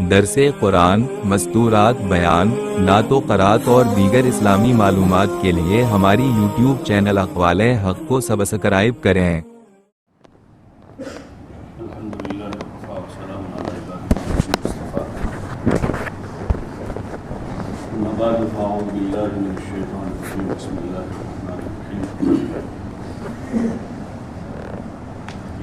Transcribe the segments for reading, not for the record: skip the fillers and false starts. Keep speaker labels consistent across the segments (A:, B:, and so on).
A: درس قرآن، مستورات بیان، نعت و قرات اور دیگر اسلامی معلومات کے لیے ہماری یوٹیوب چینل اقوال حق کو سبسکرائب کریں۔
B: أعوذ بالله من الشيطان الرجيم بسم الله الرحمن الرحيم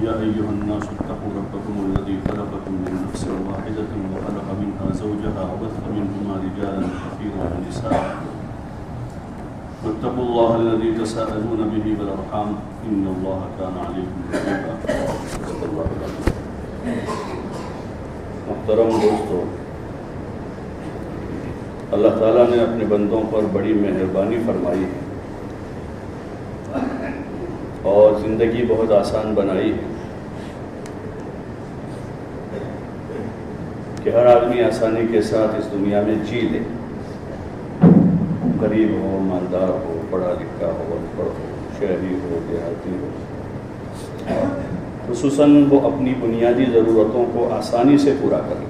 B: يا أيها الناس اتقوا ربكم الذي خلقكم من نفس واحدة وخلق منها زوجها وبث منهما رجالا كثيرا ونساء واتقوا الله الذي تساءلون به والأرحام إن الله كان عليكم رقيبا صدق الله العظيم۔ محترم دوستو، اللہ تعالیٰ نے اپنے بندوں پر بڑی مہربانی فرمائی ہے اور زندگی بہت آسان بنائی ہے کہ ہر آدمی آسانی کے ساتھ اس دنیا میں جی لے، غریب ہو، مالدار ہو، پڑھا لکھا ہو، ان پڑھ ہو، شہری ہو، دیہاتی ہو، خصوصاً وہ اپنی بنیادی ضرورتوں کو آسانی سے پورا کرے۔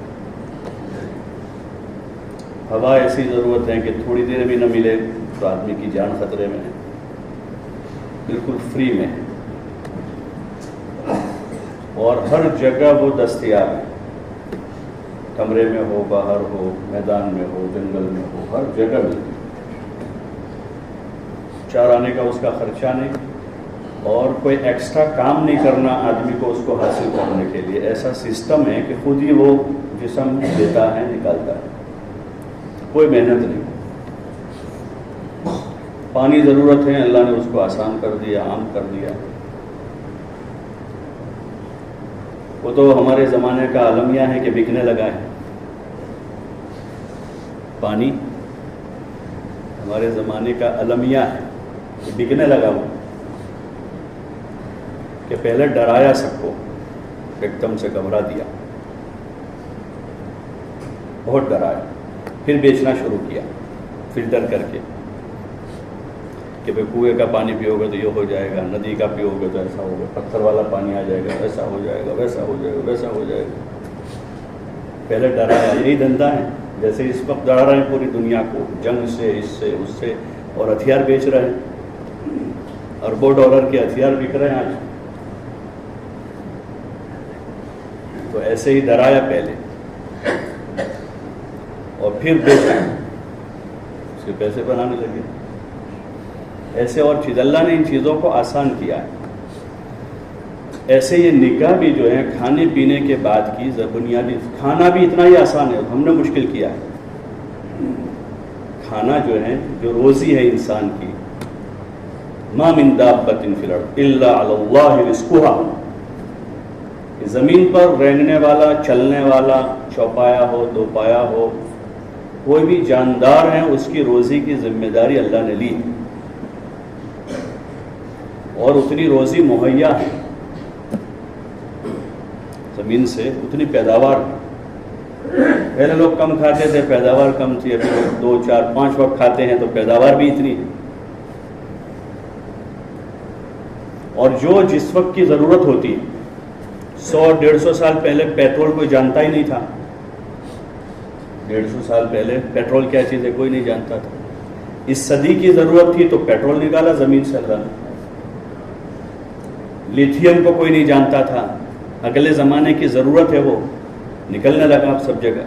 B: ہوا ایسی ضرورت ہے کہ تھوڑی دیر بھی نہ ملے تو آدمی کی جان خطرے میں ہے، بالکل فری میں ہے، اور ہر جگہ وہ دستیاب ہے، کمرے میں ہو، باہر ہو، میدان میں ہو، جنگل میں ہو، ہر جگہ ملتی ہے۔ چارانے کا اس کا خرچہ نہیں اور کوئی ایکسٹرا کام نہیں کرنا آدمی کو اس کو حاصل کرنے کے لیے، ایسا سسٹم ہے کہ خود ہی وہ جسم دیتا ہے، نکالتا ہے، کوئی محنت نہیں۔ پانی ضرورت ہے، اللہ نے اس کو آسان کر دیا، عام کر دیا۔ وہ تو ہمارے زمانے کا عالمیہ ہے کہ بکنے لگا ہے، پانی ہمارے زمانے کا عالمیہ ہے کہ بکنے لگا ہوا، کہ پہلے ڈرایا سب کو، ایک دم سے گھبرا دیا، بہت ڈرایا، پھر بیچنا شروع کیا فلٹر کر کے کہ بھئی کنویں کا پانی پیو گے تو یہ ہو جائے گا، ندی کا پیو گے تو ایسا ہوگا، پتھر والا پانی آ جائے گا، ایسا ہو جائے گا، ویسا ہو جائے گا، ویسا ہو جائے گا۔ پہلے ڈرایا، یہی دھندا ہے، جیسے اس وقت ڈرا رہے ہیں پوری دنیا کو، جنگ سے، اس سے، اس سے، اور ہتھیار بیچ رہے ہیں، اربوں ڈالر کے ہتھیار بک رہے ہیں آج۔ تو ایسے ہی ڈرایا پہلے اور پھر بیچا، اس کے پیسے بنانے لگے، ایسے اور چیز۔ اللہ نے ان چیزوں کو آسان کیا ہے۔ ایسے یہ نکاح بھی جو ہے کھانے پینے کے بعد کی بنیادی، کھانا بھی اتنا ہی آسان ہے، ہم نے مشکل کیا ہے۔ کھانا جو ہے، جو روزی ہے انسان کی، ما من دابۃ فی الارض الا علی اللہ رزقها، زمین پر رینگنے والا، چلنے والا، چوپایا ہو، دو پایا ہو، کوئی بھی جاندار ہے، اس کی روزی کی ذمہ داری اللہ نے لی اور اتنی روزی مہیا ہے، زمین سے اتنی پیداوار۔ پہلے لوگ کم کھاتے تھے، پیداوار کم تھی، ابھی لوگ 2، 4، 5 وقت کھاتے ہیں تو پیداوار بھی اتنی ہے، اور جو جس وقت کی ضرورت ہوتی ہے۔ 100-150 سال پہلے پیٹرول کوئی جانتا ہی نہیں تھا، 150 سال پہلے پیٹرول کیا چیز ہے کوئی نہیں جانتا تھا۔ اس صدی کی ضرورت تھی تو پیٹرول نکالا زمین سے اللہ نے۔ لیتھیم کو کوئی نہیں جانتا تھا، اگلے زمانے کی ضرورت ہے، وہ نکلنے لگا اب سب جگہ،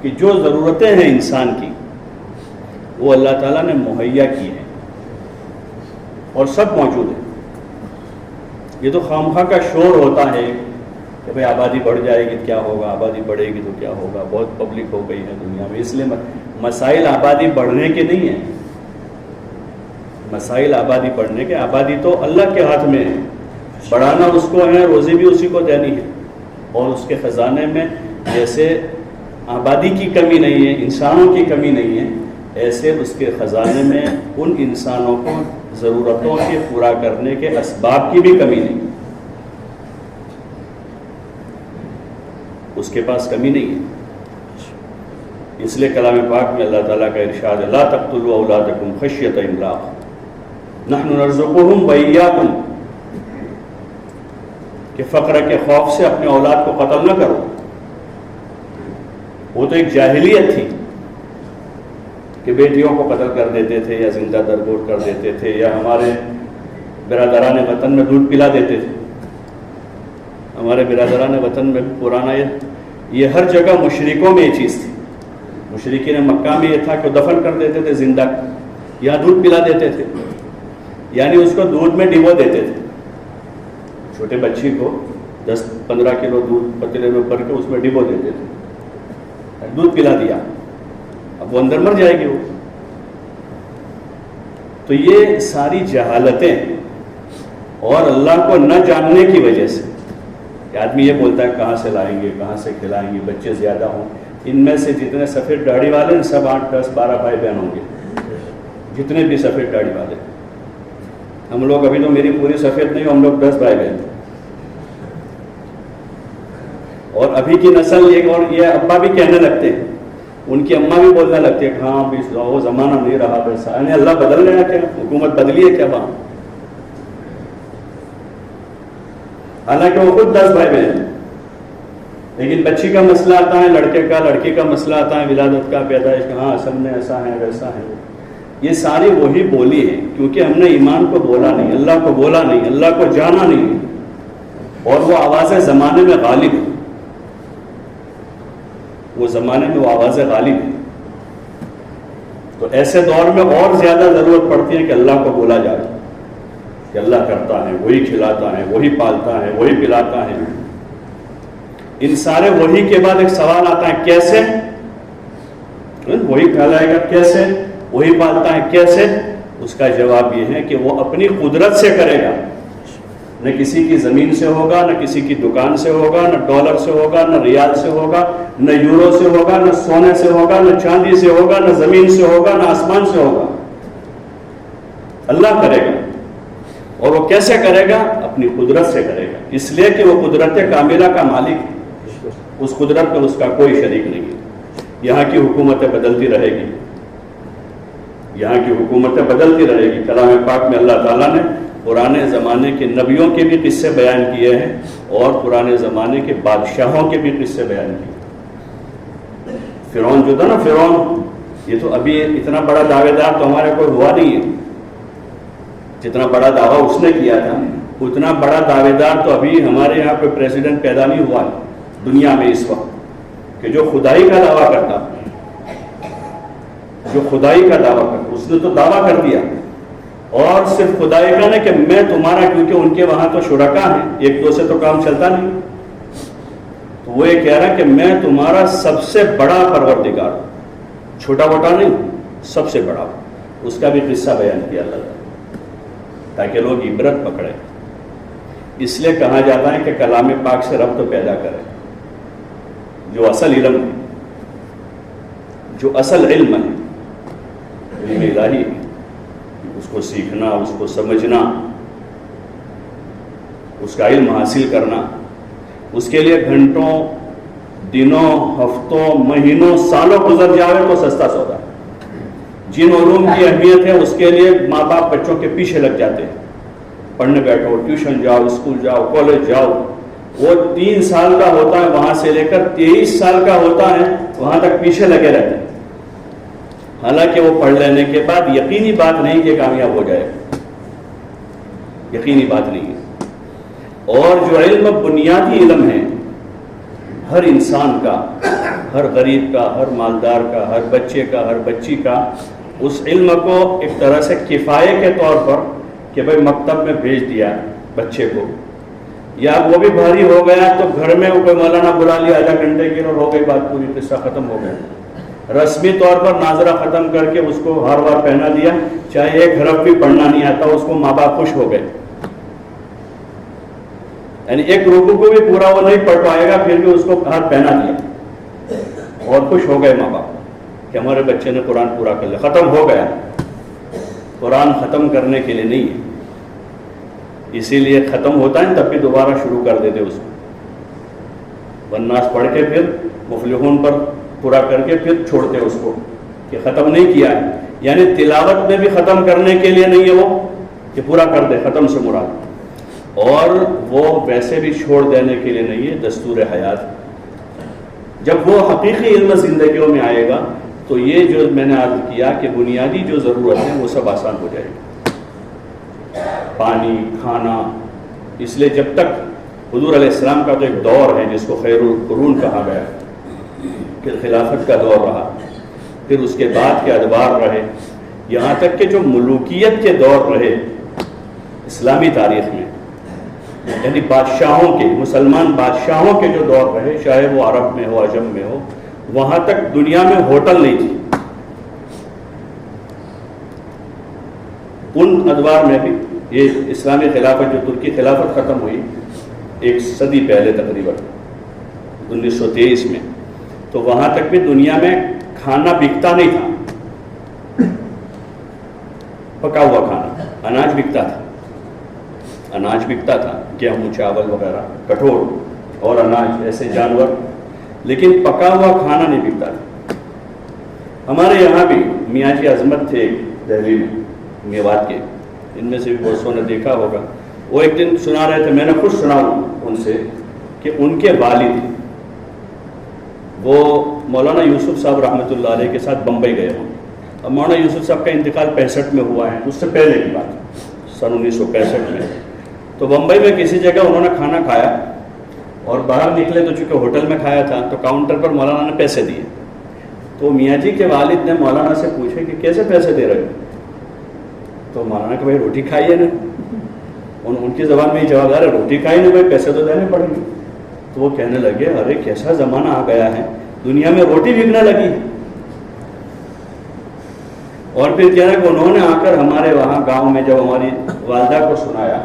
B: کہ جو ضرورتیں ہیں انسان کی وہ اللہ تعالیٰ نے مہیا کی ہیں اور سب موجود ہے۔ یہ تو خامخواہ کا شور ہوتا ہے کہ بھئی آبادی بڑھ جائے گی کیا ہوگا، آبادی بڑھے گی تو کیا ہوگا، بہت پبلک ہو گئی ہے دنیا میں، اس لیے مسائل آبادی بڑھنے کے نہیں ہیں، مسائل آبادی بڑھنے کے، آبادی تو اللہ کے ہاتھ میں ہے، بڑھانا اس کو ہے، روزی بھی اسی کو دینی ہے، اور اس کے خزانے میں جیسے آبادی کی کمی نہیں ہے، انسانوں کی کمی نہیں ہے، ایسے اس کے خزانے میں ان انسانوں کو ضرورتوں کے پورا کرنے کے اسباب کی بھی کمی نہیں، اس کے پاس کمی نہیں ہے۔ اس لیے کلام پاک میں اللہ تعالیٰ کا ارشاد ہے، لا تقتلوا اولادکم خشیۃ املاق نحن نرزقهم وإياکم، کہ فقر کے خوف سے اپنے اولاد کو قتل نہ کرو، وہ تو ایک جاہلیت تھی کہ بیٹیوں کو قتل کر دیتے تھے یا زندہ درگور کر دیتے تھے یا ہمارے برادران وطن میں دودھ پلا دیتے تھے. ہمارے برادران وطن میں پرانا یہ ہر جگہ مشرکوں میں یہ چیز تھی. مشرکین مکہ میں یہ تھا کہ دفن کر دیتے تھے زندہ, یا دودھ پلا دیتے تھے, یعنی اس کو دودھ میں ڈبو دیتے تھے. چھوٹے بچی کو 10-15 کلو دودھ پتیلے میں بھر کے اس میں ڈبو دیتے تھے, دودھ پلا دیا, اب وہ اندر مر جائے گی وہ. تو یہ ساری جہالتیں اور اللہ کو نہ جاننے کی وجہ سے کہ آدمی یہ بولتا ہے کہاں سے لائیں گے, کہاں سے کھلائیں گے, بچے زیادہ ہوں. ان میں سے جتنے سفید داڑھی والے ہیں سب 8, 10, 12 بھائی بہن ہوں گے, جتنے بھی سفید داڑھی والے. ہم لوگ ابھی تو میری پوری سفید نہیں, ہم لوگ 10 بھائی بہن. اور ابھی کی نسل یہ ابا بھی کہنے لگتے ہیں, ان کی اماں بھی بولنے لگتی ہے کہ ہاں بھی وہ زمانہ نہیں رہا ویسا. یعنی اللہ بدل گیا کیا, حکومت بدلی ہے کیا وہاں؟ حالانکہ وہ خود 10 بھائی بہن, لیکن بچی کا مسئلہ آتا ہے, لڑکے کا, لڑکی کا مسئلہ آتا ہے, ولادت کا, پیدائش کا, ہاں سب نے ایسا ہے ویسا ہے. یہ ساری وہی بولی ہے کیونکہ ہم نے ایمان کو بولا نہیں, اللہ کو بولا نہیں, اللہ کو جانا نہیں, اور وہ آوازیں زمانے میں غالب ہے. وہ زمانے میں وہ آوازیں غالب ہیں. تو ایسے دور میں اور زیادہ ضرورت پڑتی ہے کہ اللہ کو بولا جائے کہ اللہ کرتا ہے, وہی کھلاتا ہے, وہی پالتا ہے, وہی پلاتا ہے. ان سارے وہی کے بعد ایک سوال آتا ہے کیسے؟ وہی کھلائے گا کیسے, وہی پالتا ہے کیسے؟ اس کا جواب یہ ہے کہ وہ اپنی قدرت سے کرے گا. نہ کسی کی زمین سے ہوگا, نہ کسی کی دکان سے ہوگا, نہ ڈالر سے ہوگا, نہ ریال سے ہوگا, نہ یورو سے ہوگا, نہ سونے سے ہوگا, نہ چاندی سے ہوگا, نہ زمین سے ہوگا, نہ آسمان سے ہوگا. اللہ کرے گا. اور وہ کیسے کرے گا؟ اپنی قدرت سے کرے گا, اس لیے کہ وہ قدرت کاملہ کا مالک ہے. اس قدرت میں اس کا کوئی شریک نہیں ہے. یہاں کی حکومتیں بدلتی رہے گی, یہاں کی حکومتیں بدلتی رہے گی. کلام پاک میں اللہ تعالیٰ نے پرانے زمانے کے نبیوں کے بھی قصے بیان کیے ہیں اور پرانے زمانے کے بادشاہوں کے بھی قصے بیان کیے. فرعون جو تھا نا, فرعون, یہ تو ابھی اتنا بڑا دعوے دار تو ہمارے کوئی ہوا نہیں ہے. جتنا بڑا دعویٰ اس نے کیا تھا اتنا بڑا دعوے دار تو ابھی ہمارے یہاں پہ پریزیڈنٹ پیدا نہیں ہوا ہے دنیا میں اس وقت, کہ جو خدائی کا دعویٰ کرتا, جو خدائی کا دعویٰ کرتا. اس نے تو دعویٰ کر دیا, اور صرف خدائی کا نہیں کہ میں تمہارا, کیونکہ ان کے وہاں تو شرکا ہیں, ایک دو سے تو کام چلتا نہیں. تو وہ یہ کہہ رہا کہ میں تمہارا سب سے بڑا پروردگار ہوں, چھوٹا موٹا نہیں, سب سے بڑا. اس کا بھی قصہ بیان کیا اللہ تعالیٰ تاکہ لوگ عبرت پکڑے. اس لیے کہا جاتا ہے کہ کلام پاک سے ربط پیدا کرے. جو اصل علم ہے, جو اصل علم ہے, علم الہی ہے, اس کو سیکھنا, اس کو سمجھنا, اس کا علم حاصل کرنا, اس کے لیے گھنٹوں, دنوں, ہفتوں, مہینوں, سالوں گزر جاوے تو سستا سودا. جن علوم کی اہمیت ہے اس کے لیے ماں باپ بچوں کے پیچھے لگ جاتے ہیں. پڑھنے بیٹھو, ٹیوشن جاؤ, اسکول جاؤ, کالج جاؤ. وہ 3 سال کا ہوتا ہے, وہاں سے لے کر 23 سال کا ہوتا ہے, وہاں تک پیچھے لگے رہتے ہیں. حالانکہ وہ پڑھ لینے کے بعد یقینی بات نہیں کہ کامیاب ہو جائے, یقینی بات نہیں ہے. اور جو علم بنیادی علم ہے ہر انسان کا, ہر غریب کا, ہر مالدار کا, ہر بچے کا, ہر بچی کا, اس علم کو ایک طرح سے کفایے کے طور پر کہ بھائی مکتب میں بھیج دیا بچے کو, یا وہ بھی بھاری ہو گیا تو گھر میں کوئی مولانا بلا لیا آدھا گھنٹے کی, اور ہو گئی بات, پوری قصہ ختم ہو گیا. رسمی طور پر ناظرہ ختم کر کے اس کو ہار وار پہنا دیا, چاہے ایک حرف بھی پڑھنا نہیں آتا, اس کو ماں باپ خوش ہو گئے. یعنی ایک رکوع کو بھی پورا وہ نہیں پڑھ پائے گا, پھر بھی اس کو ہار پہنا دیا اور خوش ہو گئے ماں باپ کہ ہمارے بچے نے قرآن پورا کر لیا. ختم ہو گیا. قرآن ختم کرنے کے لیے نہیں ہے, اسی لیے ختم ہوتا ہے تب بھی دوبارہ شروع کر دیتے اس کو. والناس پڑھ کے پھر مفلحون پر پورا کر کے پھر چھوڑتے اس کو کہ ختم نہیں کیا ہے. یعنی تلاوت میں بھی ختم کرنے کے لیے نہیں ہے وہ کہ پورا کر دے, ختم سے مراد. اور وہ ویسے بھی چھوڑ دینے کے لیے نہیں ہے, دستور حیات. جب وہ حقیقی علم زندگیوں میں آئے گا تو یہ جو میں نے عرض کیا کہ بنیادی جو ضرورت ہے وہ سب آسان ہو جائے گی، پانی، کھانا. اس لیے جب تک حضور علیہ السلام کا تو ایک دور ہے جس کو خیر القرون کہا گیا، پھر خلافت کا دور رہا، پھر اس کے بعد کے ادوار رہے، یہاں تک کہ جو ملوکیت کے دور رہے اسلامی تاریخ میں، یعنی بادشاہوں کے، مسلمان بادشاہوں کے جو دور رہے، چاہے وہ عرب میں ہو، عجم میں ہو، وہاں تک دنیا میں ہوٹل نہیں تھی. ان ادوار میں بھی یہ اسلامی خلافت، جو ترکی خلافت ختم ہوئی ایک صدی پہلے تقریباً 1923 میں، تو وہاں تک بھی دنیا میں کھانا بکتا نہیں تھا، پکا ہوا کھانا، اناج بکتا تھا، اناج بکتا تھا، گیہوں، چاول وغیرہ، کٹھول اور اناج ایسے جانور، لیکن پکا ہوا کھانا نہیں بکتا تھا. ہمارے یہاں بھی میاں جی عظمت تھے دہلی میں، میوات کے، ان میں سے بھی بہت سو نے دیکھا ہوگا. وہ ایک دن سنا رہے تھے، میں نے خود سنا ان سے کہ ان کے والد وہ مولانا یوسف صاحب رحمۃ اللہ علیہ کے ساتھ بمبئی گئے ہوں. اب مولانا یوسف صاحب کا انتقال 65 میں ہوا ہے، اس سے پہلے کی بات، سن 1965 میں. تو بمبئی میں کسی جگہ انہوں نے کھانا کھایا اور باہر نکلے تو چونکہ ہوٹل میں کھایا تھا تو کاؤنٹر پر مولانا نے پیسے دیے. تو میاں جی کے والد نے مولانا سے پوچھے کہ کیسے پیسے دے رہے ہو؟ تو مولانا کہ بھائی روٹی کھائیے نا. ان کی زبان میں یہ جواب آ رہا ہے، روٹی کھائی نا بھائی، پیسے تو دینے پڑیں گے. تو وہ کہنے لگے ارے کیسا زمانہ آ گیا ہے، دنیا میں روٹی بکنے لگی. اور پھر کہہ رہا کہ انہوں نے آ کر ہمارے وہاں گاؤں میں جب ہماری والدہ کو سنایا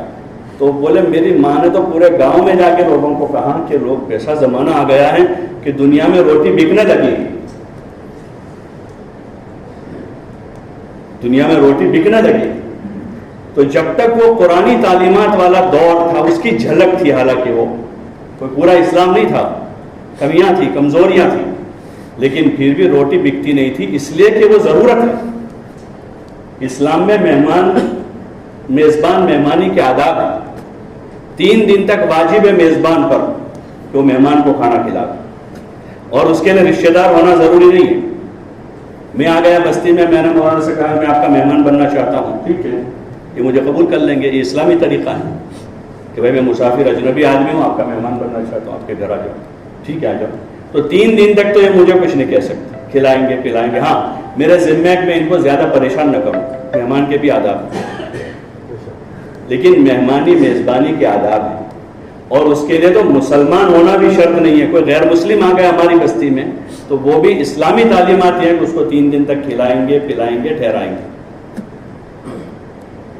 B: تو بولے میری ماں نے تو پورے گاؤں میں جا کے لوگوں کو کہا کہ لوگ کیسا زمانہ آ گیا ہے کہ دنیا میں روٹی بکنے لگی، دنیا میں روٹی بکنے لگی. تو جب تک وہ قرآنی تعلیمات والا دور تھا اس کی جھلک تھی، حالانکہ وہ کوئی پورا اسلام نہیں تھا، کمیاں تھیں، کمزوریاں تھیں، لیکن پھر بھی روٹی بکتی نہیں تھی، اس لیے کہ وہ ضرورت ہے. اسلام میں میزبان مہمانی کے آداب ہیں. 3 دن تک واجب ہے میزبان پر کہ وہ مہمان کو کھانا کھلائے، اور اس کے لیے رشتہ دار ہونا ضروری نہیں ہے. میں آ گیا بستی میں، میں نے مولانا سے کہا میں آپ کا مہمان بننا چاہتا ہوں، ٹھیک ہے، یہ مجھے قبول کر لیں گے. یہ اسلامی طریقہ ہے کہ بھائی میں مسافر اجنبی آدمی ہوں، آپ کا مہمان بننا چاہتا ہوں، آپ کے گھر آ جاؤ، ٹھیک ہے آ جاؤ. تو 3 دن تک تو یہ مجھے کچھ نہیں کہہ سکتے، کھلائیں گے پلائیں گے. ہاں میرے ذمہ ہے کہ میں ان کو زیادہ پریشان نہ کروں، مہمان کے بھی آداب ہیں، لیکن مہمانی میزبانی کے آداب ہیں. اور اس کے لیے تو مسلمان ہونا بھی شرط نہیں ہے. کوئی غیر مسلم آ گیا ہماری بستی میں تو وہ بھی اسلامی تعلیمات ہیں کہ اس کو 3 دن تک کھلائیں گے پلائیں گے ٹھہرائیں گے.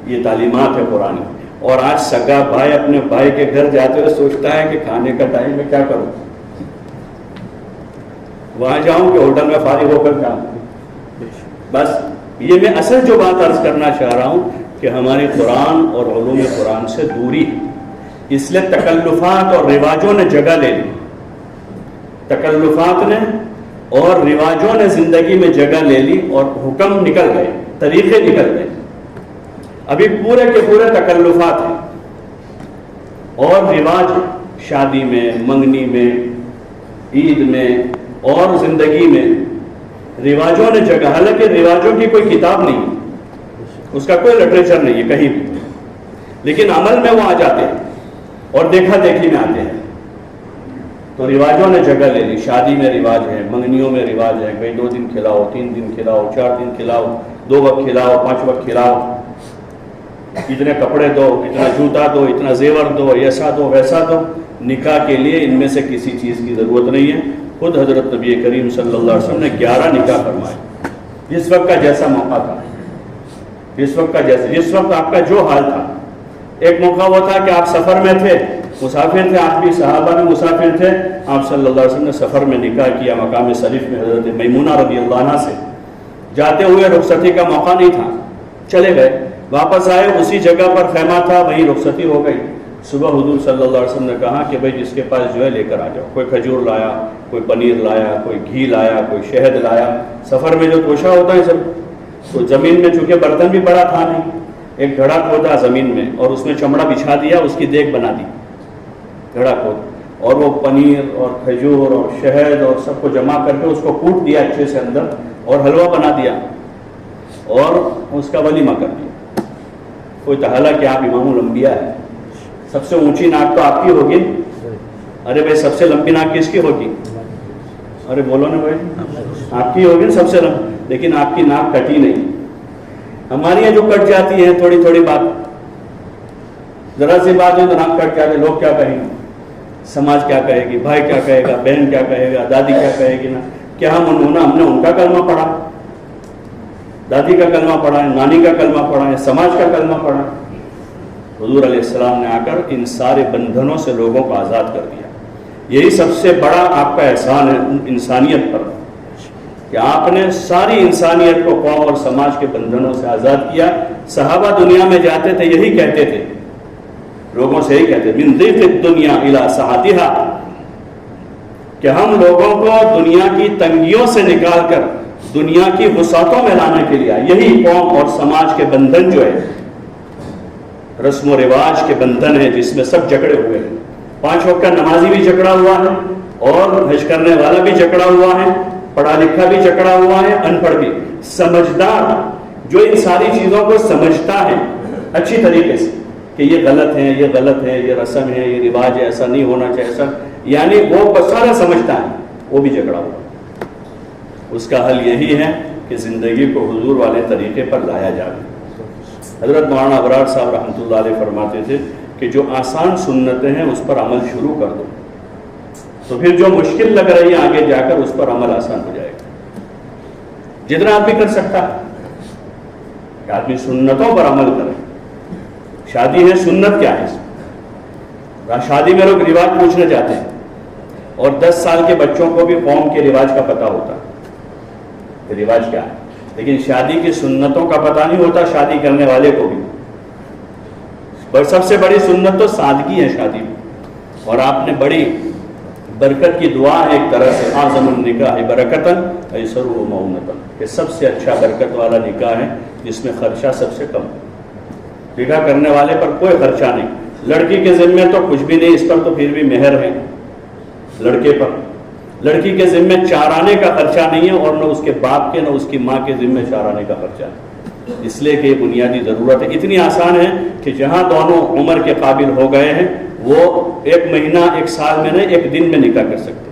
B: یہ تعلیمات ہے قرآن. اور آج سگا بھائی اپنے بھائی کے گھر جاتے ہوئے سوچتا ہے کہ کھانے کا ٹائم میں کیا کروں، وہاں جاؤں کہ ہوٹل میں فارغ ہو کر جاؤں. بس یہ میں اصل جو بات عرض کرنا چاہ رہا ہوں کہ ہماری قرآن اور علوم قرآن سے دوری ہے. اس لیے تکلفات اور رواجوں نے جگہ لے لی، تکلفات نے اور رواجوں نے زندگی میں جگہ لے لی اور حکم نکل گئے، طریقے نکل گئے. ابھی پورے کے پورے تکلفات ہیں اور رواج، شادی میں، منگنی میں، عید میں اور زندگی میں رواجوں نے جگہ. حالانکہ رواجوں کی کوئی کتاب نہیں ہے، اس کا کوئی لٹریچر نہیں ہے کہیں بھی، لیکن عمل میں وہ آ جاتے ہیں اور دیکھا دیکھی میں آتے ہیں. تو رواجوں نے جگہ لے لی. شادی میں رواج ہے، منگنیوں میں رواج ہے، بھائی 2 دن کھلاؤ، 3 دن کھلاؤ، 4 دن کھلاؤ، 2 وقت کھلاؤ، 5 وقت کھلاؤ، اتنے کپڑے دو، اتنا جوتا دو، اتنا زیور دو، ایسا دو ویسا دو. نکاح کے لیے ان میں سے کسی چیز کی ضرورت نہیں ہے. خود حضرت نبی کریم صلی اللہ علیہ وسلم نے 11 نکاح فرمائے، جس وقت کا جیسا موقع تھا، جس وقت آپ کا جو حال تھا. ایک موقع وہ تھا کہ آپ سفر میں تھے، مسافر تھے، آپ بھی صحابہ بھی مسافر تھے، آپ صلی اللہ علیہ وسلم نے سفر میں نکاح کیا مقام شریف میں حضرت میمونہ رضی اللہ عنہا سے. جاتے ہوئے رخصتی کا موقع نہیں تھا، چلے گئے، واپس آئے، اسی جگہ پر خیمہ تھا، وہیں رخصتی ہو گئی. صبح حضور صلی اللہ علیہ وسلم نے کہا کہ بھائی جس کے پاس جو ہے لے کر آ جاؤ. کوئی کھجور لایا، کوئی پنیر لایا، کوئی گھی لایا، کوئی شہد لایا. سفر میں جو توشہ ہوتا ہے سب، تو زمین میں چونکہ برتن بھی بڑا تھا نہیں، ایک گھڑا کھودا زمین میں اور اس میں چمڑا بچھا دیا، اس کی دیگ بنا دی، گھڑا کھود. اور وہ پنیر اور کھجور اور شہد اور سب کو جمع کر کے اس کو کوٹ دیا اچھے سے اندر اور حلوہ بنا دیا اور اس کا ولیمہ کر دیا. کوئی تحالہ کہ آپ امام الانبیاء ہیں, سب سے اونچی ناک تو آپ کی ہوگی. ارے بھائی سب سے لمبی ناک کس کی ہوگی؟ ارے بولو نا بھائی, آپ کی ہوگی سب سے لمبی, لیکن آپ کی ناک کٹی نہیں. ہماری یہاں جو کٹ جاتی ہے تھوڑی تھوڑی بات, ذرا سی بات ہے تو ناک کٹ جاتے, لوگ کیا کہیں گے, سماج کیا کہے گی, بھائی کیا کہے گا, بہن کیا کہے گا, دادی کیا کہے گی. نا کیا ہم نے ان کا کلمہ پڑھا, دادی کا کلمہ پڑھا ہے, نانی کا کلمہ پڑھا ہے, سماج کا کلمہ پڑھا ہے. حضور علیہ السلام نے آ کر ان سارے بندھنوں سے لوگوں کو آزاد کر دیا. یہی سب سے بڑا آپ کا احسان ہے انسانیت پر کہ آپ نے ساری انسانیت کو قوم اور سماج کے بندھنوں سے آزاد کیا. صحابہ دنیا میں جاتے تھے یہی کہتے تھے, لوگوں سے یہی کہتے من ضیق الدنیا الی سعتها, کہ ہم لوگوں کو دنیا کی تنگیوں سے نکال کر دنیا کی وسعتوں میں لانے کے لیے. یہی قوم اور سماج کے بندھن جو ہے, رسم و رواج کے بندھن ہے جس میں سب جکڑے ہوئے ہیں. 5 وقت کا نمازی بھی جکڑا ہوا ہے اور حج کرنے والا بھی جکڑا ہوا ہے, پڑھا لکھا بھی جکڑا ہوا ہے, ان پڑھ بھی. سمجھدار جو ان ساری چیزوں کو سمجھتا ہے اچھی طریقے سے کہ یہ غلط ہے, یہ غلط ہے, یہ رسم ہے, یہ رواج ہے, ایسا نہیں ہونا چاہیے, ایسا, یعنی وہ سارا سمجھتا ہے, وہ بھی جکڑا ہوا. اس کا حل یہی ہے کہ زندگی کو حضور والے طریقے پر لایا جائے. حضرت مولانا ابرار صاحب رحمۃ اللہ علیہ فرماتے تھے کہ جو آسان سنتیں ہیں اس پر عمل شروع کر دو, تو پھر جو مشکل لگ رہی ہے آگے جا کر اس پر عمل آسان ہو جائے گا. جتنا آدمی کر سکتا ہے کہ آدمی سنتوں پر عمل کرے. شادی ہے, سنت کیا ہے؟ شادی میں لوگ رواج پوچھنے جاتے ہیں اور 10 سال کے بچوں کو بھی قوم کے رواج کا پتہ ہوتا ہے کہ رواج کیا ہے, لیکن شادی کی سنتوں کا پتہ نہیں ہوتا شادی کرنے والے کو بھی. اور سب سے بڑی سنت تو سادگی ہے شادی میں, اور آپ نے بڑی برکت کی دعا ہے ایک طرح سے, اعظم النکاح برکتاً ایسرہ مؤونتاً, کہ سب سے اچھا برکت والا نکاح ہے جس میں خرچہ سب سے کم. نکاح کرنے والے پر کوئی خرچہ نہیں, لڑکی کے ذمے تو کچھ بھی نہیں, اس پر تو پھر بھی مہر ہے لڑکے پر. لڑکی کے ذمے چارانے کا خرچہ نہیں ہے, اور نہ اس کے باپ کے نہ اس کی ماں کے ذمے چارانے کا خرچہ ہے, اس لیے کہ یہ بنیادی ضرورت ہے. اتنی آسان ہے کہ جہاں دونوں عمر کے قابل ہو گئے ہیں وہ 1 مہینہ 1 سال میں نہیں 1 دن میں نکاح کر سکتے.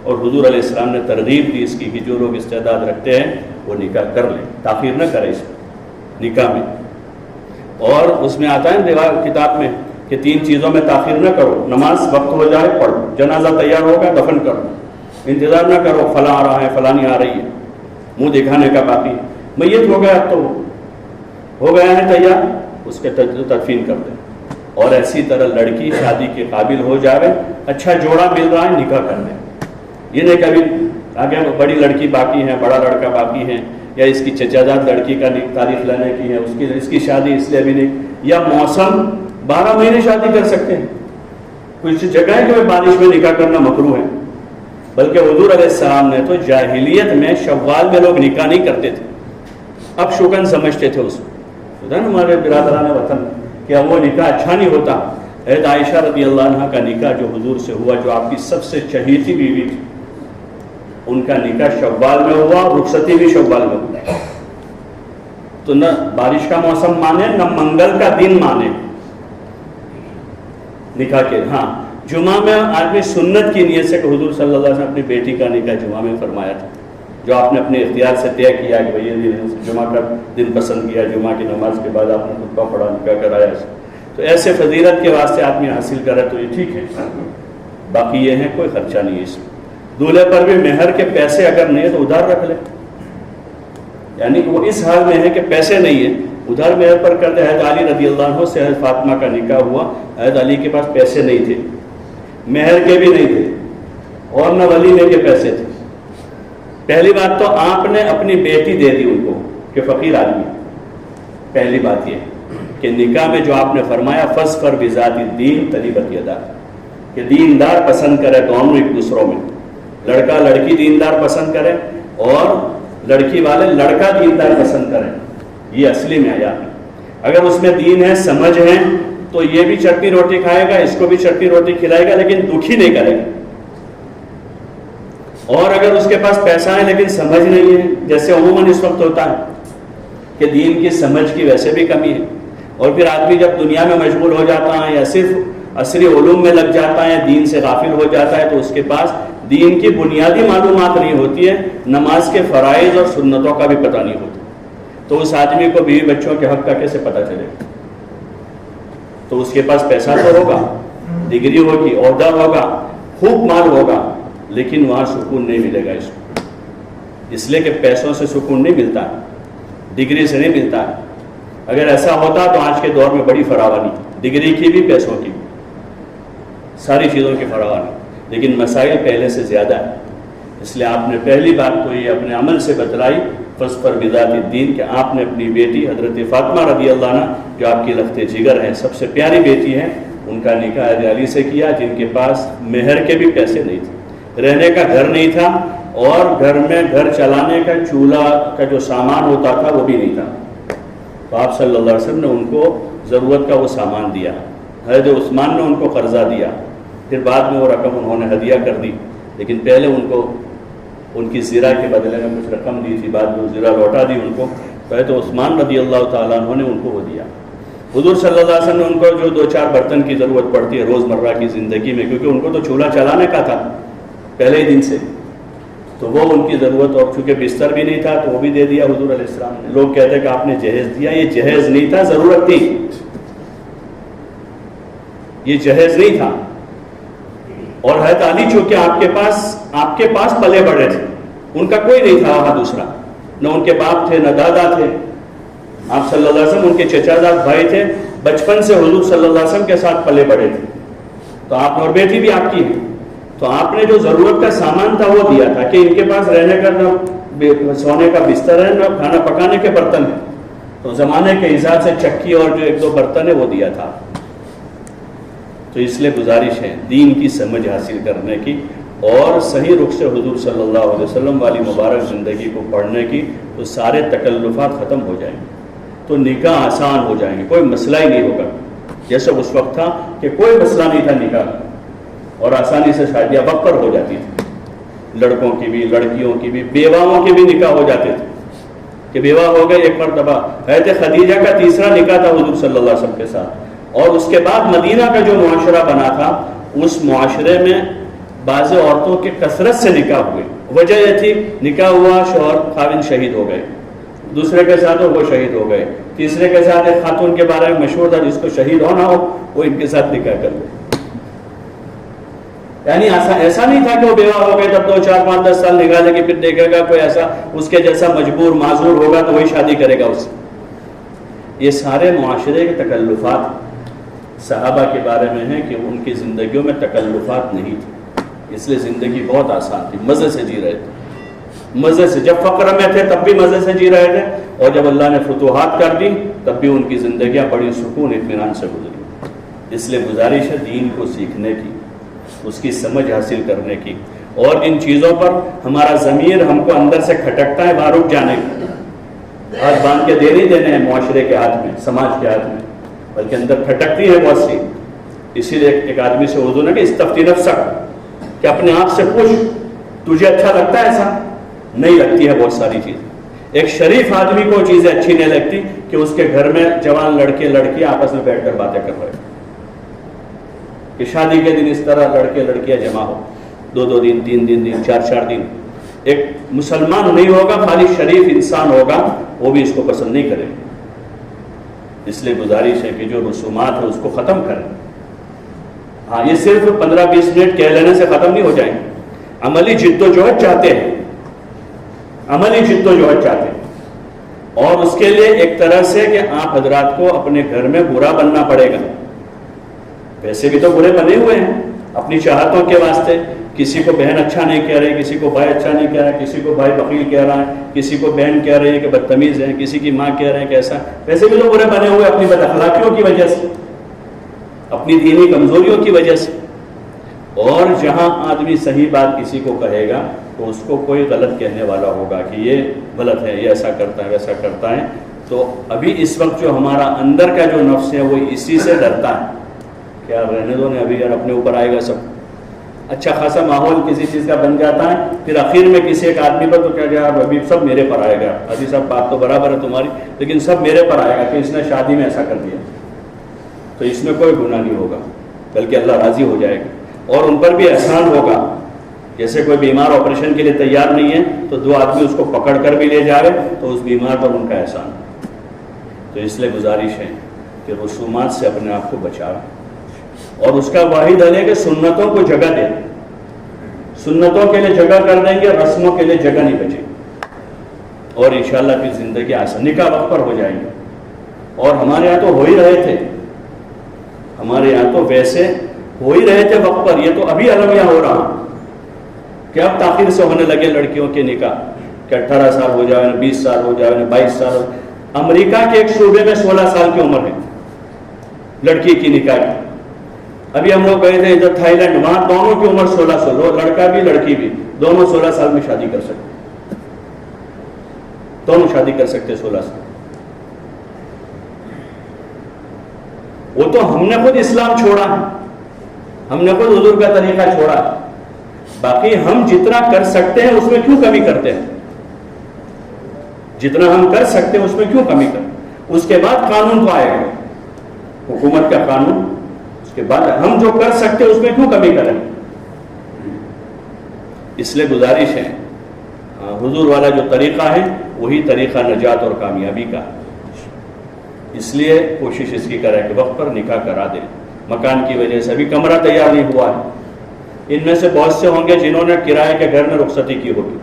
B: اور حضور علیہ السلام نے ترغیب دی اس کی کہ جو لوگ استعداد رکھتے ہیں وہ نکاح کر لیں, تاخیر نہ کریں اس نکاح میں. اور اس میں آتا ہے کتاب میں کہ 3 چیزوں میں تاخیر نہ کرو, نماز وقت ہو جائے پڑھو, جنازہ تیار ہوگا دفن کرو, انتظار نہ کرو فلاں آ رہا ہے فلانی آ رہی ہے, منہ دکھانے کا باقی, میت ہو گیا تو ہو گیا ہے تیار, اس کے تدفین کر دیں. اور ایسی طرح لڑکی شادی کے قابل ہو جائے, اچھا جوڑا مل رہا ہے نکاح کر لیں. یہ نہیں کبھی آگے بڑی لڑکی باقی ہے, بڑا لڑکا باقی ہے, یا اس کی چچازاد لڑکی کا تاریخ لینے کی ہے, اس کی شادی اس لیے بھی نہیں, یا موسم 12 مہینے شادی کر سکتے ہیں. کچھ جگہ ہے کہ بارش میں نکاح کرنا مکروہ ہے, بلکہ حضور علیہ السلام نے تو جاہلیت میں شوال میں لوگ نکاح نہیں کرتے تھے, اب شگن سمجھتے تھے اس کو. ہمارے برادران وطن کیا وہ نکاح اچھا نہیں ہوتا. حضرت عائشہ رضی اللہ عنہ کا نکاح جو حضور سے ہوا, جو آپ کی سب سے چہیتی بیوی تھی, ان کا نکاح شوال میں ہوا, رخصتی بھی شوال میں ہوا. تو نہ بارش کا موسم مانے نہ منگل کا دن مانے نکاح کے. ہاں جمعہ میں آدمی سنت کی نیت سے کہ حضور صلی اللہ علیہ وسلم اپنی بیٹی کا نکاح جمعہ میں فرمایا تھا, جو آپ نے اپنے اختیار سے طے کیا کہ بھئی یہ جمعہ کا دن پسند کیا, جمعہ کی نماز کے بعد آپ نے خطبہ پڑھا, نکاح کرایا. تو ایسے فضیلت کے واسطے آدمی حاصل کرے تو یہ ٹھیک ہے, باقی یہ ہے کوئی خرچہ نہیں ہے اس میں. دولہے پر بھی مہر کے پیسے اگر نہیں ہے تو ادھار رکھ لے, یعنی وہ اس حال میں ہے کہ پیسے نہیں ہیں, ادھار مہر پر کر دے. حضرت علی رضی اللہ عنہ سے حضرت فاطمہ کا نکاح ہوا, حضرت علی کے پاس پیسے نہیں تھے, مہر کے بھی نہیں تھے, اور نہ ولیمے کے پیسے تھے. پہلی بات تو آپ نے اپنی بیٹی دے دی ان کو کہ فقیر آدمی. پہلی بات یہ کہ نکاح میں جو آپ نے فرمایا فاظفر بذات الدین تربت یداک, کہ دیندار پسند کرے دونوں ایک دوسروں میں, لڑکا لڑکی دیندار پسند کرے اور لڑکی والے لڑکا دیندار پسند کریں. یہ اصلی معیار ہے. اگر اس میں دین ہے, سمجھ ہے, تو یہ بھی چٹنی روٹی کھائے گا، اس کو بھی چٹنی روٹی کھلائے گا، لیکن دکھی نہیں کرے گا۔ اور اگر اس کے پاس پیسہ ہے لیکن سمجھ نہیں ہے، جیسے عموماً اس وقت ہوتا ہے کہ دین کی سمجھ کی ویسے بھی کمی ہے، اور پھر آدمی جب دنیا میں مشغول ہو جاتا ہے یا صرف عصری علوم میں لگ جاتا ہے، دین سے غافل ہو جاتا ہے، تو اس کے پاس دین کی بنیادی معلومات نہیں ہوتی ہے، نماز کے فرائض اور سنتوں کا بھی پتہ نہیں ہوتا، تو اس آدمی کو بیوی بچوں کے حق کا کیسے پتہ چلے گا؟ تو اس کے پاس پیسہ تو ہوگا، ڈگری ہوگی، عہدہ ہوگا، خوب مال ہوگا، لیکن وہاں سکون نہیں ملے گا اس کو، اس لیے کہ پیسوں سے سکون نہیں ملتا، ڈگری سے نہیں ملتا ہے۔ اگر ایسا ہوتا تو آج کے دور میں بڑی فراوانی، ڈگری کی بھی پیسوں کی، ساری چیزوں کی فراوانی، لیکن مسائل پہلے سے زیادہ ہے۔ اس لیے آپ نے پہلی بات تو یہ اپنے عمل سے بتلائی، فاظفر بذات الدین، کہ آپ نے اپنی بیٹی حضرت فاطمہ رضی اللہ عنہ جو آپ کی لخت جگر ہیں، سب سے پیاری بیٹی ہیں، ان کا نکاح حضرت علی سے کیا، جن کے پاس مہر کے بھی پیسے نہیں تھے، رہنے کا گھر نہیں تھا، اور گھر میں گھر چلانے کا چولہا کا جو سامان ہوتا تھا وہ بھی نہیں تھا، تو آپ صلی اللہ علیہ وسلم نے ان کو ضرورت کا وہ سامان دیا۔ حضرت عثمان نے ان کو قرضہ دیا، پھر بعد میں وہ رقم انہوں نے ہدیہ کر دی، لیکن پہلے ان کو ان کی زرہ کے بدلے میں کچھ رقم دی تھی، بعد میں وہ زرہ لوٹا دی ان کو، حضرت عثمان رضی اللہ تعالیٰ عنہ نے ان کو وہ دیا۔ حضور صلی اللہ علیہ وسلم نے ان کو جو 2-4 برتن کی ضرورت پڑتی ہے روزمرہ کی زندگی میں، کیونکہ ان کو تو چولہا چلانے کا تھا پہلے ہی دن سے، تو وہ ان کی ضرورت، اور چونکہ بستر بھی نہیں تھا تو وہ بھی دے دیا حضور علیہ السلام نے۔ لوگ کہتے ہیں کہ آپ نے جہیز دیا، یہ جہیز نہیں تھا، ضرورت تھی، یہ جہیز نہیں تھا۔ اور حضرت علی چونکہ آپ کے پاس پلے بڑے تھے، ان کا کوئی نہیں تھا وہاں دوسرا، نہ ان کے باپ تھے نہ دادا تھے، آپ صلی اللہ علیہ وسلم ان کے چچا زاد بھائی تھے، بچپن سے حضور صلی اللہ علیہ وسلم کے ساتھ پلے بڑے تھے، تو آپ اور بیٹی بھی آپ کی ہے، تو آپ نے جو ضرورت کا سامان تھا وہ دیا تھا، کہ ان کے پاس رہنے کا نہ سونے کا بستر ہے نہ کھانا پکانے کے برتن ہیں، تو زمانے کے حساب سے چکی اور جو 1-2 برتن ہے وہ دیا تھا۔ تو اس لیے گزارش ہے دین کی سمجھ حاصل کرنے کی، اور صحیح رخ سے حضور صلی اللہ علیہ وسلم والی مبارک زندگی کو پڑھنے کی، تو سارے تکلفات ختم ہو جائیں گے، تو نکاح آسان ہو جائیں گے، کوئی مسئلہ ہی نہیں ہوگا، جیسے اس وقت تھا کہ کوئی مسئلہ نہیں تھا نکاح، اور آسانی سے شادیاں وقت پر ہو جاتی تھی، لڑکوں کی بھی لڑکیوں کی بھی، بیواؤں کے بھی نکاح ہو جاتے تھے، کہ بیوہ ہو گئے ایک مرتبہ۔ حضرت خدیجہ کا تیسرا نکاح تھا حضور صلی اللہ علیہ وسلم کے ساتھ، اور اس کے بعد مدینہ کا جو معاشرہ بنا تھا، اس معاشرے میں بعض عورتوں کے کثرت سے نکاح ہوئے، وجہ یہ تھی نکاح ہوا، شوہر خاوند شہید ہو گئے، دوسرے کے ساتھ وہ شہید ہو گئے، تیسرے کے ساتھ ایک خاتون کے بارے میں مشہور تھا جس کو شہید ہونا ہو وہ ان کے ساتھ نکاح کر لے، یعنی ایسا نہیں تھا کہ وہ بیوہ ہو گئے تب 2 4 5 10 سال نکالے گی، پھر دیکھے گا کوئی ایسا اس کے جیسا مجبور معذور ہوگا تو وہی شادی کرے گا اس سے۔ یہ سارے معاشرے کے تکلفات صحابہ کے بارے میں ہیں کہ ان کی زندگیوں میں تکلفات نہیں تھی، اس لیے زندگی بہت آسان تھی، مزے سے جی رہے تھے، مزے سے، جب فقر میں تھے تب بھی مزے سے جی رہے تھے، اور جب اللہ نے فتوحات کر دی تب بھی ان کی زندگیاں بڑی سکون اطمینان سے گزری۔ اس لیے گزارش ہے دین کو سیکھنے کی، اس کی سمجھ حاصل کرنے کی، اور ان چیزوں پر ہمارا ضمیر ہم کو اندر سے کھٹکتا ہے وہاں رک جانے کی، ہاتھ باندھ کے دے نہیں دینے ہیں معاشرے کے ہاتھ میں، سماج کے ہاتھ میں، بلکہ اندر کھٹکتی ہے بہت سی۔ اسی لیے ایک آدمی سے اردو نے کہ استفتی نفسک، کہ اپنے آپ سے پوچھ تجھے اچھا لگتا ہے ایسا؟ نہیں لگتی ہے بہت ساری چیزیں۔ ایک شریف آدمی کو چیزیں اچھی نہیں لگتی کہ اس کے گھر میں جوان لڑکے لڑکیاں آپس میں بیٹھ کر باتیں کر رہے ہیں، کہ شادی کے دن اس طرح لڑکے لڑکیاں جمع ہو، 2 دن 3 دن 4 دن۔ ایک مسلمان نہیں ہوگا، خالی شریف انسان ہوگا، وہ بھی اس کو پسند نہیں کرے۔ اس لیے گزارش ہے کہ جو رسومات ہے اس کو ختم کریں۔ ہاں، یہ صرف 15-20 منٹ کہہ لینے سے ختم نہیں ہو جائیں گے، عملی جدوجہد چاہتے ہیں، عملی جدوجہد چاہتے ہیں، اور اس کے لیے ایک طرح سے کہ آپ حضرات کو اپنے گھر میں برا بننا پڑے گا۔ ویسے بھی تو برے بنے ہوئے ہیں اپنی چاہتوں کے واسطے، کسی کو بہن اچھا نہیں کہہ رہی، کسی کو بھائی اچھا نہیں کہہ رہا ہے، کسی کو بھائی بخیل کہہ رہا ہے، کسی کو بہن کہہ رہی ہے کہ بدتمیز ہے، کسی کی ماں کہہ رہے ہیں کہ ایسا۔ ویسے بھی تو برے بنے ہوئے اپنی بد اخلاقیوں کی وجہ سے، اپنی دینی کمزوریوں کی وجہ سے۔ اور جہاں آدمی صحیح بات کسی کو کہے گا تو اس کو کوئی غلط کہنے والا ہوگا کہ یہ غلط ہے، یہ ایسا کرتا ہے ویسا کرتا ہے، تو تو ابھی اس وقت جو ہمارا اندر کا جو نفس ہے وہ اسی سے ڈرتا ہے کہ یار رہنے دو، ابھی یار اپنے اوپر آئے گا سب. اچھا خاصا ماحول کسی چیز کا بن جاتا ہے، پھر آخر میں کسی ایک آدمی پر تو کیا یار ابھی سب میرے پر آئے گا. ابھی سب بات تو برابر ہے تمہاری، لیکن سب میرے پر آئے گا کہ اس نے شادی میں ایسا کر دیا. تو اس میں کوئی گناہ نہیں ہوگا، بلکہ اللہ راضی ہو جائے گا اور ان پر بھی احسان ہوگا. جیسے کوئی بیمار آپریشن کے لیے تیار نہیں ہے تو 2 آدمی اس کو پکڑ کر بھی لے جائے تو اس بیمار پر ان کا احسان. تو اس لیے گزارش ہے کہ رسومات سے اپنے آپ کو بچائیں، اور اس کا واحد حل ہے کہ سنتوں کو جگہ دیں. سنتوں کے لیے جگہ کر دیں گے، رسموں کے لیے جگہ نہیں بچے گی، اور انشاءاللہ پھر زندگی آسان. نکاح وقت پر ہو جائیں گے. اور ہمارے یہاں تو ہو ہی رہے تھے، ہمارے یہاں تو ویسے ہو ہی رہے تھے وقت پر. یہ تو ابھی المیہ ہو رہا کہ اب تاخیر سے ہونے لگے لڑکیوں کے نکاح، کہ 18 سال ہو جائے، 20 سال ہو جائے، 22 سال. امریکہ کے ایک صوبے میں 16 سال کی عمر ہے لڑکی کی نکاح کی. ابھی ہم لوگ گئے تھے ادھر تھائی لینڈ، وہاں دونوں کی عمر 16 سال، لڑکا بھی لڑکی بھی دونوں 16 سال میں شادی کر سکتے، دونوں شادی کر سکتے 16 سال. وہ تو ہم نے خود اسلام چھوڑا ہے، ہم نے خود حضور کا طریقہ چھوڑا ہے. باقی ہم جتنا کر سکتے ہیں اس میں کیوں کمی کرتے ہیں؟ جتنا ہم کر سکتے ہیں اس میں کیوں کمی کرتے ہیں؟ اس کے بعد قانون تو آئے گا، حکومت کا قانون. اس کے بعد ہم جو کر سکتے ہیں اس میں کیوں کمی کریں؟ اس لیے گزارش ہے، حضور والا جو طریقہ ہے وہی طریقہ نجات اور کامیابی کا. اس لیے کوشش اس کی کرے کہ وقت پر نکاح کرا دیں. مکان کی وجہ سے ابھی کمرہ تیار نہیں ہوا ہے. ان میں سے بہت سے ہوں گے جنہوں نے کرائے کے گھر میں رخصتی کی ہوگی.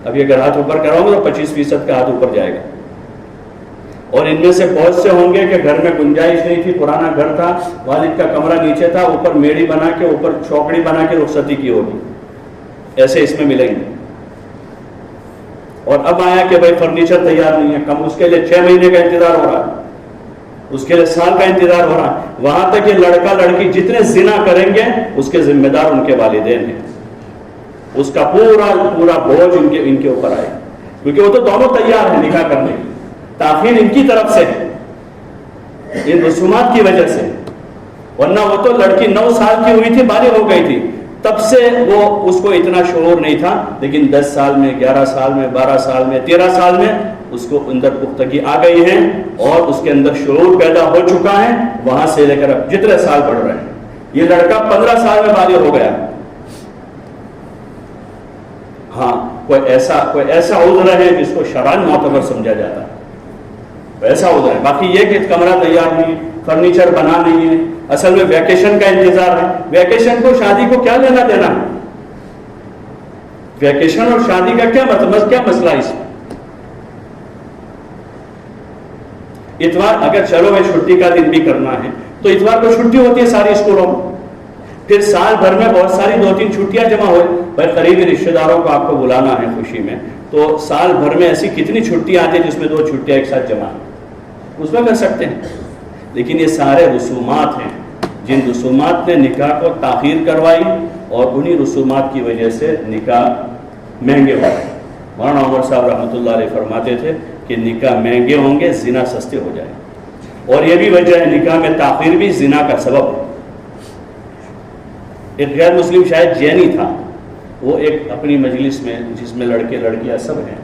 B: ابھی اگر ہاتھ اوپر کراؤں گے تو 25% کا ہاتھ اوپر جائے گا. اور ان میں سے بہت سے ہوں گے کہ گھر میں گنجائش نہیں تھی، پرانا گھر تھا، والد کا کمرہ نیچے تھا، اوپر میڑی بنا کے، اوپر چوکڑی بنا کے رخصتی کی ہوگی. ایسے اس میں ملیں گے. اور اب آیا کہ بھائی فرنیچر تیار نہیں ہے، کم اس کے لیے 6 مہینے کا انتظار ہو رہا ہے، اس کے لیے سال کا انتظار ہو رہا ہے. وہاں تک کہ لڑکا لڑکی جتنے زنا کریں گے اس کے ذمہ دار ان کے والدین ہیں. اس کا پورا بوجھ ان کے اوپر آئے، کیونکہ وہ تو دونوں تیار ہیں نکاح کرنے کی. تاخیر ان کی طرف سے ہے، ان رسومات کی وجہ سے. ورنہ وہ تو لڑکی 9 سال کی ہوئی تھی، بالغ ہو گئی تھی، تب سے وہ اس کو اتنا شعور نہیں تھا. لیکن 10 سال میں، 11 سال میں، 12 سال میں، 13 سال میں اس کو اندر پختگی آ گئی ہے اور اس کے اندر شعور پیدا ہو چکا ہے. وہاں سے لے کر اب جتنے سال بڑھ رہے ہیں، یہ لڑکا 15 سال میں بالغ ہو گیا. ہاں کوئی ایسا عذر ہے جس کو شرعاً معتبر سمجھا جاتا ہے، ایسا عذر ہے. باقی یہ کہ کمرہ تیار نہیں، فرنیچر بنا نہیں ہے، اصل میں ویکیشن کا انتظار ہے. ویکیشن کو شادی کو کیا لینا دینا؟ ویکیشن اور شادی کا کیا مطلب، کیا مسئلہ اس میں؟ اتوار اگر چلو میں چھٹی کا دن بھی کرنا ہے تو اتوار کو چھٹی ہوتی ہے ساری اسکولوں میں. پھر سال بھر میں بہت ساری 2-3 چھٹیاں جمع ہوئے. بھائی قریبی رشتے داروں کو آپ کو بلانا ہے خوشی میں، تو سال بھر میں ایسی کتنی چھٹیاں آتی ہیں جس میں 2 چھٹیاں ایک ساتھ جمع ہیں، اس میں کر سکتے ہیں. لیکن یہ سارے رسومات ہیں جن رسومات نے نکاح کو تاخیر کروائی، اور انہی رسومات کی وجہ سے نکاح مہنگے ہو گئے. مولانا عمر صاحب رحمۃ اللہ علیہ فرماتے تھے کہ نکاح مہنگے ہوں گے، زنا سستے ہو جائیں. اور یہ بھی وجہ ہے نکاح میں تاخیر بھی زنا کا سبب ہے. ایک غیر مسلم شاید جینی تھا، وہ ایک اپنی مجلس میں جس میں لڑکے لڑکیاں سب ہیں،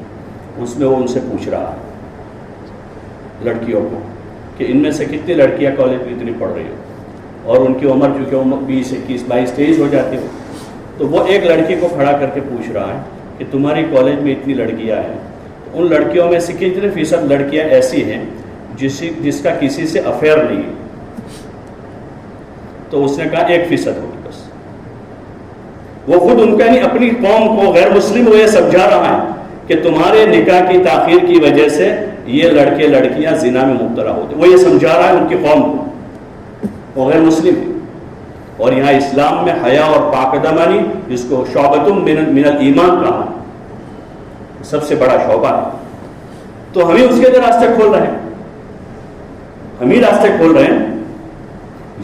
B: اس میں وہ ان سے پوچھ رہا لڑکیوں کو کہ ان میں سے کتنی لڑکیاں کالج میں اتنی پڑھ رہی ہو، اور ان کی عمر چونکہ 20, 21, 22, 23 ہو جاتی ہو. تو وہ ایک لڑکی کو کھڑا کر کے پوچھ رہا ہے کہ تمہاری کالج میں اتنی لڑکیاں ہیں، ان لڑکیوں میں سے کتنے فیصد لڑکیاں ایسی ہیں جس کا کسی سے افیئر نہیں ہے؟ تو اس نے کہا 1% ہوگی بس. وہ خود ان کا نہیں، اپنی قوم کو، غیر مسلم کو یہ سمجھا رہا ہے کہ تمہارے نکاح کی تاخیر کی وجہ سے یہ لڑکے لڑکیاں زنا میں مبتلا ہوتے. وہ یہ سمجھا رہا ہے ان کی قوم کو، وہ غیر مسلم ہے. اور یہاں اسلام میں حیا اور پاک دامنی، جس کو شعبۃ من الایمان کہا، سب سے بڑا شعبہ ہے. تو ہم ہی اس کے لیے راستے کھول رہے ہیں، ہم ہی راستے کھول رہے ہیں.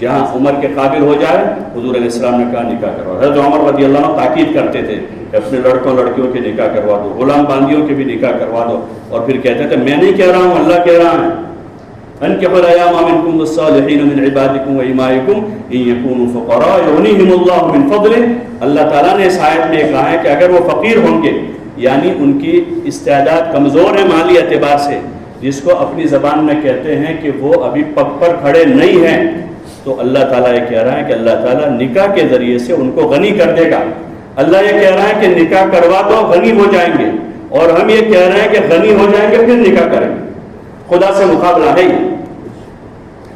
B: جہاں عمر کے قابل ہو جائے حضور علیہ السلام نے کہا نکاح کروا. حضرت عمر رضی اللہ عنہ تاکید کرتے تھے کہ اپنے لڑکوں لڑکیوں کے نکاح کروا دو, غلام باندیوں کے بھی نکاح کروا دو, اور پھر کہتے تھے میں نہیں کہہ رہا ہوں, اللہ کہہ رہا ہے. انکحوا الایام منکم والصالحین من عبادکم وامائکم ان یکونوا فقراء یغنیہم اللہ من فضلہ. اللہ تعالیٰ نے اس آیت میں کہا ہے کہ اگر وہ فقیر ہوں گے, یعنی ان کی استعداد کمزور ہے مالی اعتبار سے, جس کو اپنی زبان میں کہتے ہیں کہ وہ ابھی پگ پر کھڑے نہیں ہیں, تو اللہ تعالیٰ یہ کہہ رہا ہے کہ اللہ تعالیٰ نکاح کے ذریعے سے ان کو غنی کر دے گا. اللہ یہ کہہ رہا ہے کہ نکاح کروا دو غنی ہو جائیں گے, اور ہم یہ کہہ رہے ہیں کہ غنی ہو جائیں گے پھر نکاح کریں گے. خدا سے مقابلہ ہے یہ,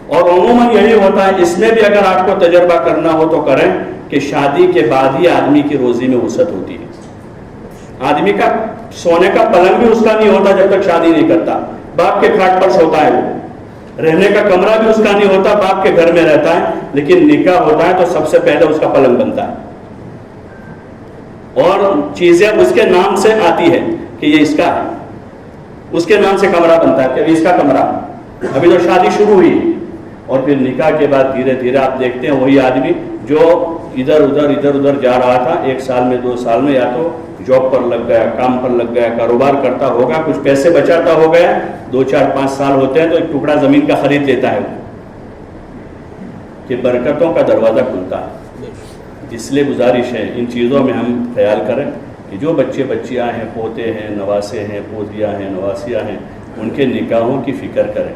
B: اور عموماً یہی ہوتا ہے. اس میں بھی اگر آپ کو تجربہ کرنا ہو تو کریں کہ شادی کے بعد ہی آدمی کی روزی میں وسعت ہوتی ہے. آدمی کا سونے کا پلنگ بھی اس کا نہیں ہوتا جب تک شادی نہیں کرتا, باپ کے کھاٹ پر سوتا ہے وہ. رہنے کا کمرہ بھی اس کا نہیں ہوتا, باپ کے گھر میں رہتا ہے. لیکن نکاح ہوتا ہے تو سب سے پہلے اس کا پلنگ بنتا ہے, اور چیزیں اس کے نام سے آتی ہے کہ یہ اس کا ہے. اس کے نام سے کمرہ بنتا ہے کہ اس کا کمرہ. ابھی تو شادی شروع ہوئی, اور پھر نکاح کے بعد دھیرے دھیرے آپ دیکھتے ہیں وہی آدمی جو ادھر ادھر جا رہا تھا 1 سال میں 2 سال میں, یا تو جاب پر لگ گیا, کام پر لگ گیا, کاروبار کرتا ہوگا, کچھ پیسے بچاتا ہو گیا, 2 4 5 سال ہوتے ہیں تو ایک ٹکڑا زمین کا خرید لیتا ہے کہ برکتوں کا دروازہ کھلتا ہے. اس لیے گزارش ہے ان چیزوں میں ہم خیال کریں کہ جو بچے بچیاں ہیں, پوتے ہیں, نواسے ہیں, پوتیاں ہیں, نواسیاں ہیں, ان کے نکاحوں کی فکر کریں.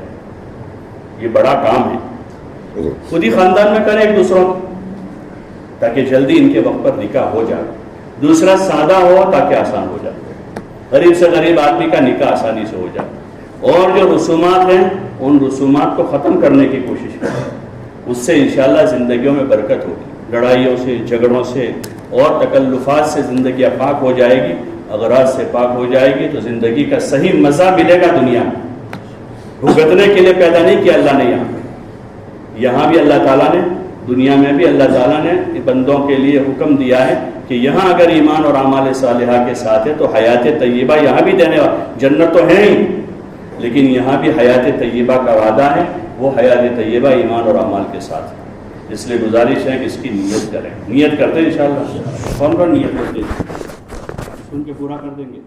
B: یہ بڑا کام ہے, خود ہی خاندان میں کریں ایک دوسروں کو, تاکہ جلدی ان کے وقت پر نکاح ہو جائے. دوسرا سادہ ہو تاکہ آسان ہو جائے, غریب سے غریب آدمی کا نکاح آسانی سے ہو جائے. اور جو رسومات ہیں ان رسومات کو ختم کرنے کی کوشش کریں, اس سے انشاءاللہ زندگیوں میں برکت ہوگی. لڑائیوں سے, جھگڑوں سے اور تکلفات سے زندگیاں پاک ہو جائے گی, اغراض سے پاک ہو جائے گی, تو زندگی کا صحیح مزہ ملے گا. دنیا میں بھگتنے کے لیے پیدا نہیں کیا اللہ نے, یہاں بھی اللہ تعالیٰ نے, دنیا میں بھی اللہ تعالیٰ نے بندوں کے لیے حکم دیا ہے کہ یہاں اگر ایمان اور اعمال صالحہ کے ساتھ ہے تو حیات طیبہ یہاں بھی دینے والا. جنت تو ہے ہی, لیکن یہاں بھی حیات طیبہ کا وعدہ ہے. وہ حیات طیبہ ایمان اور اعمال کے ساتھ ہے. اس لیے گزارش ہے کہ اس کی نیت کریں. نیت کرتے ہیں انشاءاللہ. کون کون نیت کرتے ہیں؟ سن کے پورا کر دیں گے.